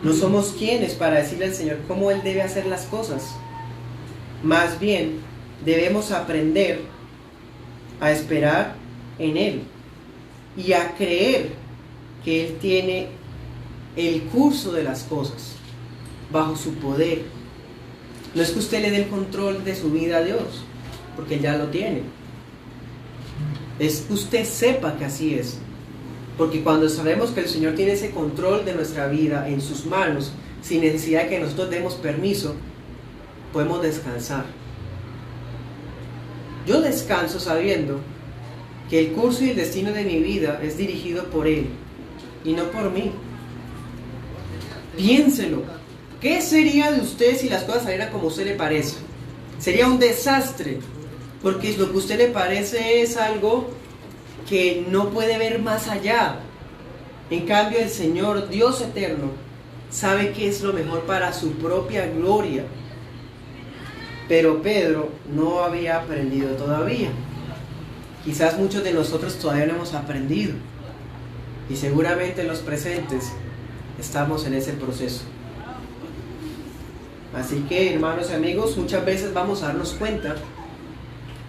no somos quienes para decirle al Señor cómo Él debe hacer las cosas. Más bien, debemos aprender a esperar en Él y a creer que Él tiene el curso de las cosas bajo su poder. No es que usted le dé el control de su vida a Dios, porque Él ya lo tiene. Es que usted sepa que así es. Porque cuando sabemos que el Señor tiene ese control de nuestra vida en sus manos, sin necesidad de que nosotros demos permiso, podemos descansar. Yo descanso sabiendo que el curso y el destino de mi vida es dirigido por Él y no por mí. Piénselo. ¿Qué sería de usted si las cosas salieran como a usted le parece? Sería un desastre, porque lo que a usted le parece es algo que no puede ver más allá. En cambio, el Señor, Dios eterno, sabe qué es lo mejor para su propia gloria. Pero Pedro no había aprendido todavía. Quizás muchos de nosotros todavía no hemos aprendido. Y seguramente los presentes estamos en ese proceso. Así que, hermanos y amigos, muchas veces vamos a darnos cuenta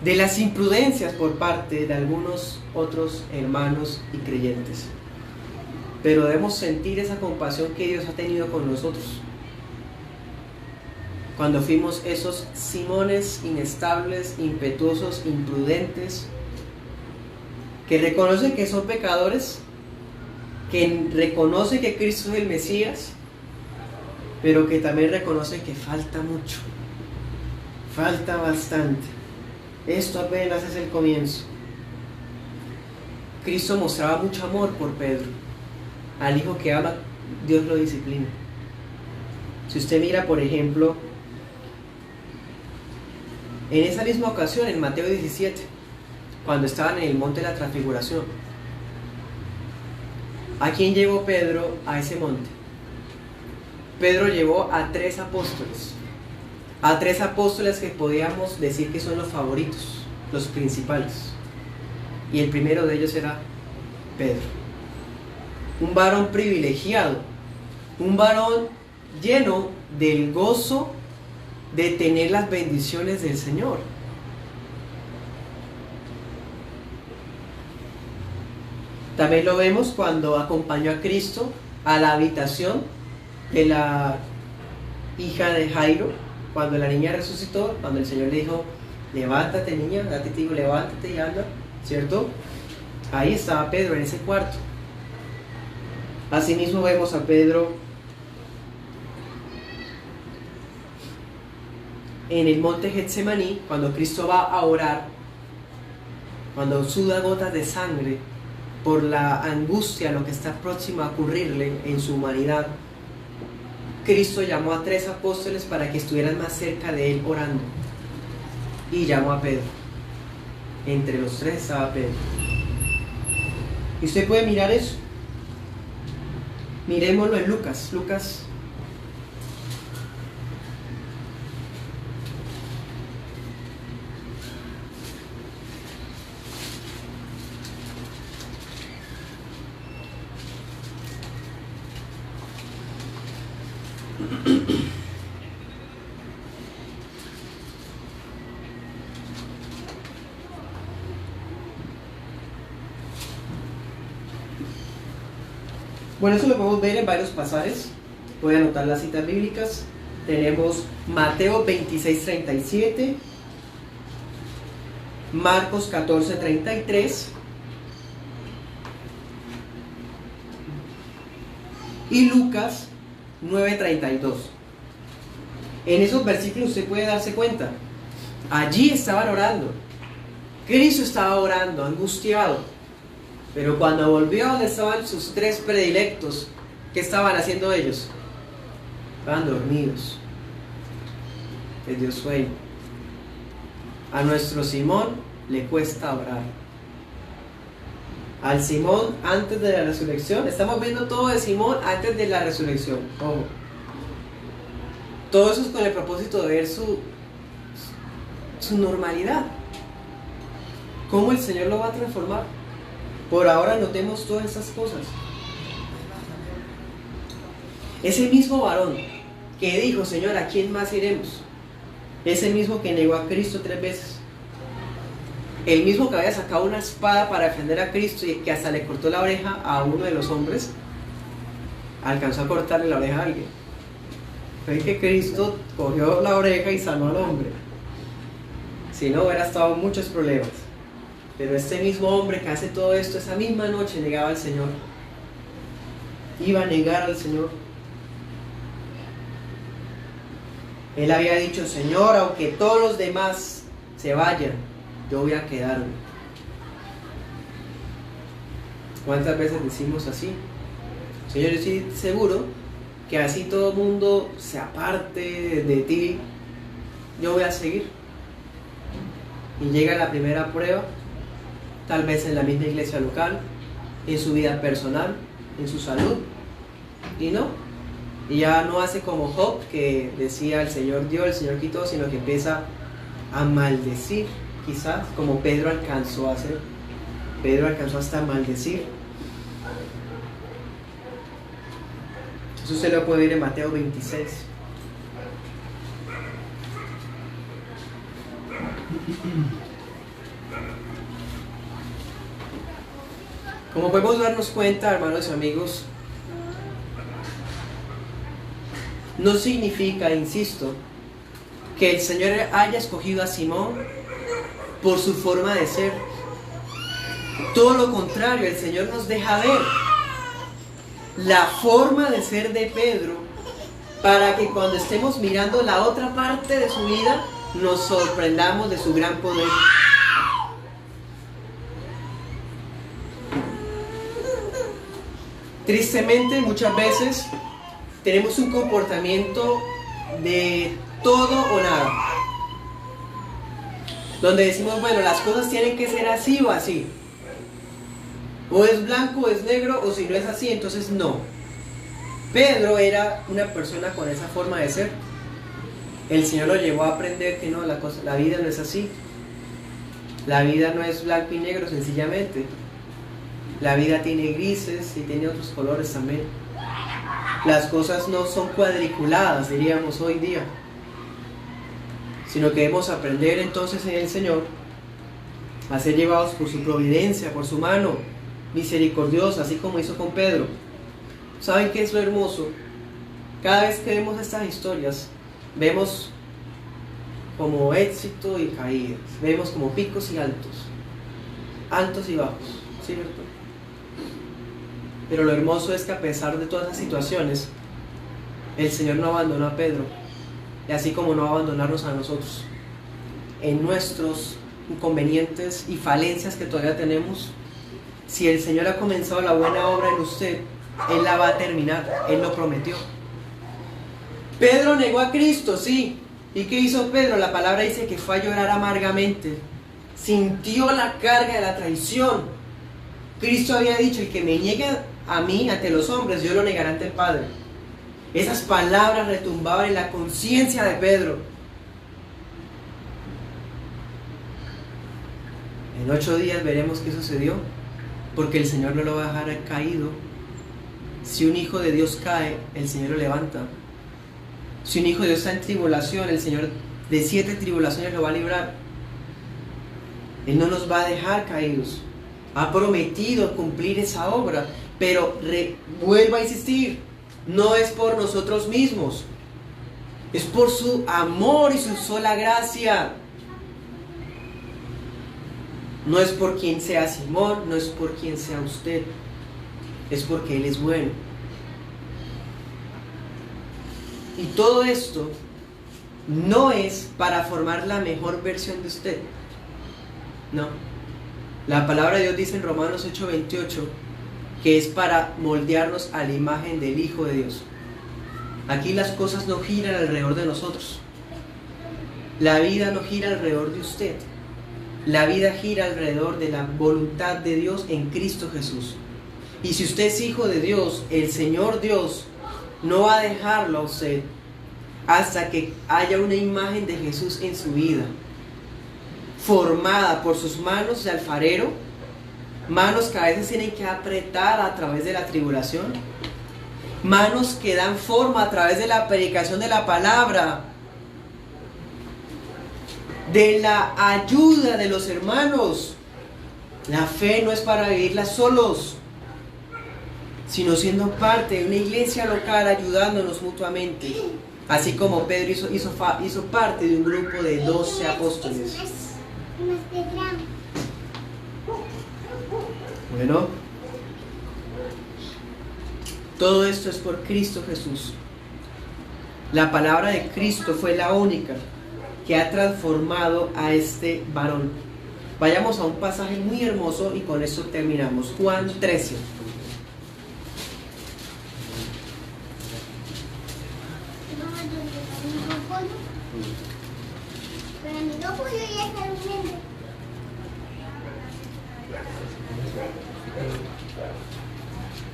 de las imprudencias por parte de algunos otros hermanos y creyentes. Pero debemos sentir esa compasión que Dios ha tenido con nosotros. Cuando fuimos esos Simones inestables, impetuosos, imprudentes, que reconocen que son pecadores, que reconocen que Cristo es el Mesías, pero que también reconocen que falta mucho, falta bastante. Esto apenas es el comienzo. Cristo mostraba mucho amor por Pedro. Al hijo que ama, Dios lo disciplina. Si usted mira, por ejemplo, en esa misma ocasión, en Mateo 17, cuando estaban en el monte de la transfiguración, ¿a quién llevó Pedro a ese monte? Pedro llevó a 3 apóstoles. A 3 apóstoles que podíamos decir que son los favoritos, los principales. Y el primero de ellos era Pedro. Un varón privilegiado, un varón lleno del gozo de tener las bendiciones del Señor. También lo vemos cuando acompañó a Cristo a la habitación de la hija de Jairo, cuando la niña resucitó, cuando el Señor le dijo: levántate, niña, a ti te digo, levántate y anda, ¿cierto? Ahí estaba Pedro en ese cuarto. Asimismo vemos a Pedro en el monte Getsemaní, cuando Cristo va a orar, cuando suda gotas de sangre por la angustia, lo que está próximo a ocurrirle en su humanidad. Cristo llamó a 3 apóstoles para que estuvieran más cerca de Él orando, y llamó a Pedro. Entre los 3 estaba Pedro. Y usted puede mirar eso. Miremoslo en Lucas. Bueno, eso lo podemos ver en varios pasajes. Voy a anotar las citas bíblicas. Tenemos Mateo 26:37, Marcos 14:33 y Lucas 9:32. En esos versículos usted puede darse cuenta. Allí estaban orando. Cristo estaba orando, angustiado. Pero cuando volvió a donde estaban sus 3 predilectos, ¿qué estaban haciendo ellos? Estaban dormidos. Les dio sueño. A nuestro Simón le cuesta orar. Al Simón antes de la resurrección, estamos viendo todo de Simón antes de la resurrección. Ojo. Todo eso es con el propósito de ver su normalidad. ¿Cómo el Señor lo va a transformar? Por ahora notemos todas estas cosas. Ese mismo varón que dijo: Señor, ¿a quién más iremos? Es el mismo que negó a Cristo 3 veces. El mismo que había sacado una espada para defender a Cristo y que hasta le cortó la oreja a uno de los hombres, alcanzó a cortarle la oreja a alguien. Fue que Cristo cogió la oreja y sanó al hombre. Si no, hubiera estado en muchos problemas. Pero este mismo hombre que hace todo esto, esa misma noche negaba al Señor. Iba a negar al Señor. Él había dicho: Señor, aunque todos los demás se vayan, yo voy a quedarme. ¿Cuántas veces decimos así? Señor, yo estoy seguro que así todo el mundo se aparte de ti, yo voy a seguir. Y llega la primera prueba, tal vez en la misma iglesia local, en su vida personal, en su salud, y no. Y ya no hace como Job, que decía: el Señor dio, el Señor quitó, sino que empieza a maldecir, quizás, como Pedro alcanzó a hacer. Pedro alcanzó hasta a maldecir. Eso usted lo puede ver en Mateo 26. Como podemos darnos cuenta, hermanos y amigos, no significa, insisto, que el Señor haya escogido a Simón por su forma de ser. Todo lo contrario, el Señor nos deja ver la forma de ser de Pedro para que cuando estemos mirando la otra parte de su vida nos sorprendamos de su gran poder. Tristemente, muchas veces tenemos un comportamiento de todo o nada, donde decimos: bueno, las cosas tienen que ser así o así, o es blanco o es negro, o si no es así, entonces no. Pedro era una persona con esa forma de ser. El Señor lo llevó a aprender que no, la vida no es así. La vida no es blanco y negro, sencillamente. La vida tiene grises y tiene otros colores también. Las cosas no son cuadriculadas, diríamos hoy día, sino que debemos aprender entonces en el Señor a ser llevados por su providencia, por su mano misericordiosa, así como hizo con Pedro. ¿Saben qué es lo hermoso? Cada vez que vemos estas historias, vemos como éxito y caídas, vemos como picos y altos y bajos, ¿cierto? Pero lo hermoso es que a pesar de todas las situaciones, el Señor no abandonó a Pedro, y así como no va a abandonarnos a nosotros en nuestros inconvenientes y falencias que todavía tenemos. Si el Señor ha comenzado la buena obra en usted, Él la va a terminar. Él lo prometió. Pedro negó a Cristo, sí. ¿Y qué hizo Pedro? La palabra dice que fue a llorar amargamente. Sintió la carga de la traición. Cristo había dicho: el que me niegue a mí ante los hombres, yo lo negaré ante el Padre. Esas palabras retumbaban en la conciencia de Pedro. En 8 días veremos qué sucedió, porque el Señor no lo va a dejar caído. Si un hijo de Dios cae, el Señor lo levanta. Si un hijo de Dios está en tribulación, el Señor de 7 tribulaciones lo va a librar. Él no nos va a dejar caídos. Ha prometido cumplir esa obra, pero vuelvo a insistir, no es por nosotros mismos, es por su amor y su sola gracia. No es por quien sea Simón, no es por quien sea usted, es porque Él es bueno. Y todo esto no es para formar la mejor versión de usted, no. La palabra de Dios dice en Romanos 8:28 que es para moldearnos a la imagen del Hijo de Dios. Aquí las cosas no giran alrededor de nosotros. La vida no gira alrededor de usted. La vida gira alrededor de la voluntad de Dios en Cristo Jesús. Y si usted es hijo de Dios, el Señor Dios no va a dejarlo a usted hasta que haya una imagen de Jesús en su vida, formada por sus manos de alfarero, manos que a veces tienen que apretar a través de la tribulación, manos que dan forma a través de la predicación de la palabra, de la ayuda de los hermanos. La fe no es para vivirla solos, sino siendo parte de una iglesia local, ayudándonos mutuamente. Así como Pedro hizo parte de un grupo de 12 apóstoles. Bueno, todo esto es por Cristo Jesús. La palabra de Cristo fue la única que ha transformado a este varón. Vayamos a un pasaje muy hermoso y con eso terminamos. Juan 13.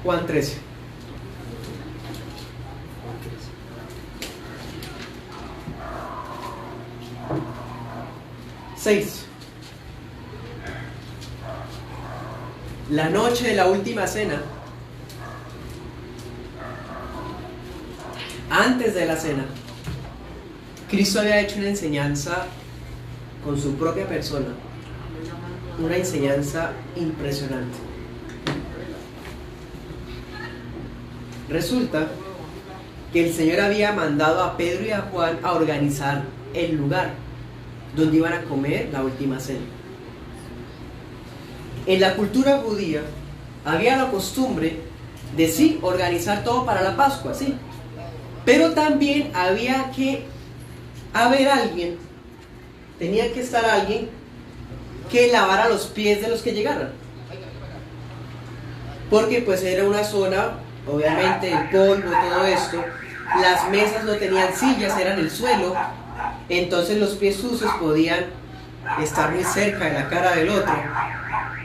Juan 13. Seis. La noche de la última cena, antes de la cena, Cristo había hecho una enseñanza con su propia persona, una enseñanza impresionante. Resulta que el Señor había mandado a Pedro y a Juan a organizar el lugar donde iban a comer la última cena. En la cultura judía había la costumbre de sí organizar todo para la Pascua, sí, pero también había que haber alguien, tenía que estar alguien que lavara los pies de los que llegaran, porque pues era una zona, obviamente el polvo, todo esto, las mesas no tenían sillas, eran el suelo, entonces los pies sucios podían estar muy cerca de la cara del otro.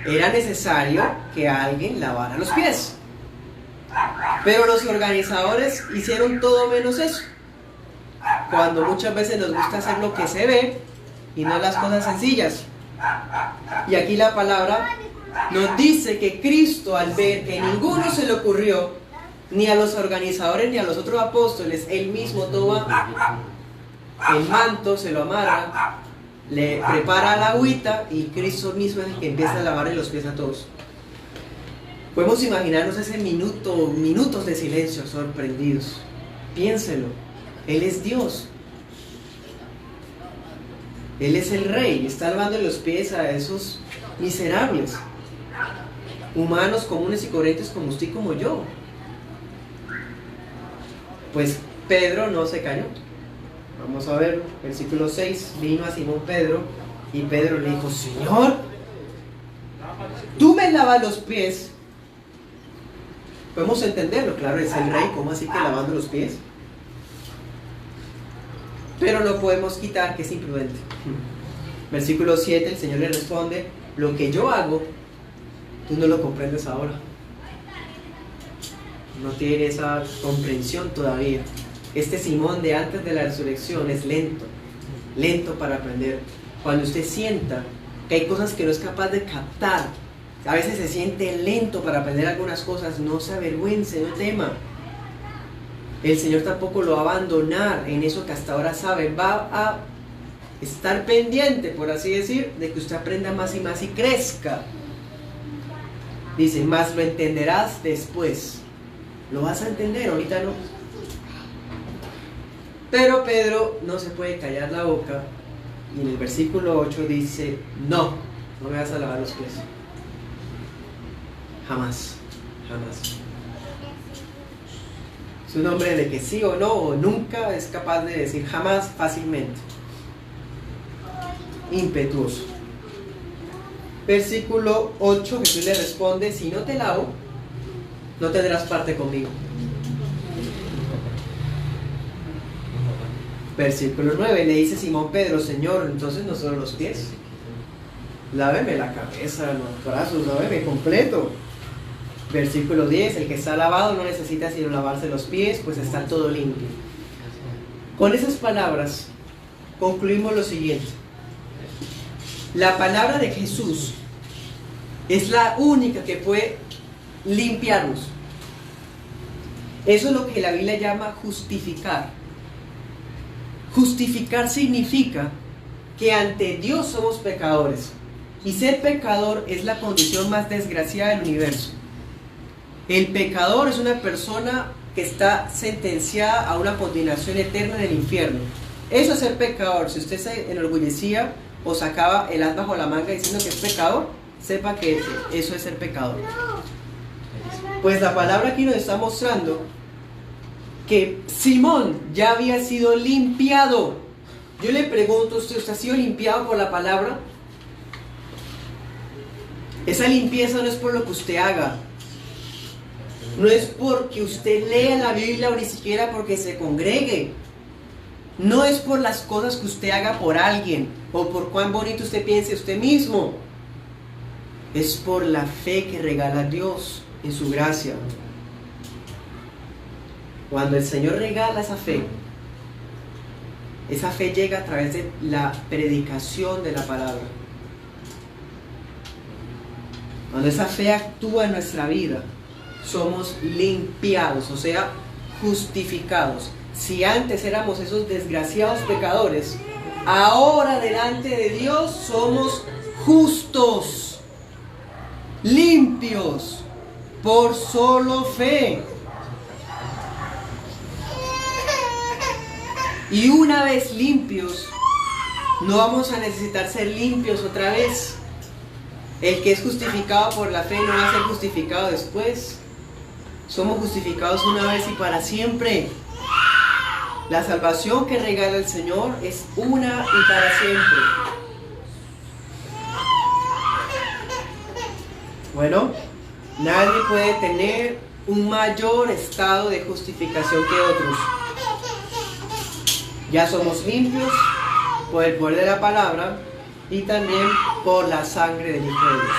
Era necesario que alguien lavara los pies. Pero los organizadores hicieron todo menos eso. Cuando muchas veces nos gusta hacer lo que se ve y no las cosas sencillas. Y aquí la palabra nos dice que Cristo, al ver que ninguno se le ocurrió, ni a los organizadores ni a los otros apóstoles, él mismo toma el manto, se lo amarra, le prepara la agüita y Cristo mismo es el que empieza a lavarle los pies a todos. Podemos imaginarnos ese minutos de silencio sorprendidos. Piénselo, Él es Dios, Él es el Rey, está lavando los pies a esos miserables, humanos comunes y corrientes como usted y como yo. Pues Pedro no se cayó. Vamos a ver, versículo 6, vino a Simón Pedro y Pedro le dijo: Señor, tú me lavas los pies. Podemos entenderlo, claro, es el Rey, ¿cómo así que lavando los pies? Pero no podemos quitar que es imprudente. Versículo 7, el Señor le responde: lo que yo hago, tú no lo comprendes ahora. No tiene esa comprensión todavía. Este Simón de antes de la resurrección es lento para aprender. Cuando usted sienta que hay cosas que no es capaz de captar, a veces se siente lento para aprender algunas cosas, no se avergüence, no tema. El Señor tampoco lo va a abandonar en eso que hasta ahora sabe. Va a estar pendiente, por así decir, de que usted aprenda más y más y crezca. Dice: más lo entenderás después. Lo vas a entender, ahorita no. Pero Pedro no se puede callar la boca y en el versículo 8 dice: no me vas a lavar los pies. Jamás. Es un hombre de que sí o no o nunca es capaz de decir jamás fácilmente. Impetuoso. Versículo 8, Jesús le responde: si no te lavo, no tendrás parte conmigo. Versículo 9, le dice Simón Pedro: Señor, entonces no solo los pies, láveme la cabeza, los brazos, láveme completo. Versículo 10, el que está lavado no necesita sino lavarse los pies, pues está todo limpio. Con esas palabras concluimos lo siguiente: la palabra de Jesús es la única que puede limpiarnos. Eso es lo que la Biblia llama justificar. Justificar significa que ante Dios somos pecadores. Y ser pecador es la condición más desgraciada del universo. El pecador es una persona que está sentenciada a una condenación eterna en el infierno. Eso es ser pecador. Si usted se enorgullecía o sacaba el as bajo la manga diciendo que es pecador, sepa que eso es ser pecador. Pues la palabra aquí nos está mostrando que Simón ya había sido limpiado. Yo le pregunto a usted, ¿usted ha sido limpiado por la palabra? Esa limpieza no es por lo que usted haga. No es porque usted lea la Biblia o ni siquiera porque se congregue. No es por las cosas que usted haga por alguien o por cuán bonito usted piense usted mismo. Es por la fe que regala Dios en su gracia. Cuando el Señor regala esa fe llega a través de la predicación de la palabra. Cuando esa fe actúa en nuestra vida, somos limpiados, o sea, justificados. Si antes éramos esos desgraciados pecadores, ahora delante de Dios somos justos, limpios, por solo fe. Y una vez limpios, no vamos a necesitar ser limpios otra vez. El que es justificado por la fe no va a ser justificado después. Somos justificados una vez y para siempre. La salvación que regala el Señor es una y para siempre. Bueno, nadie puede tener un mayor estado de justificación que otros. Ya somos limpios por el poder de la palabra y también por la sangre del Hijo de Dios.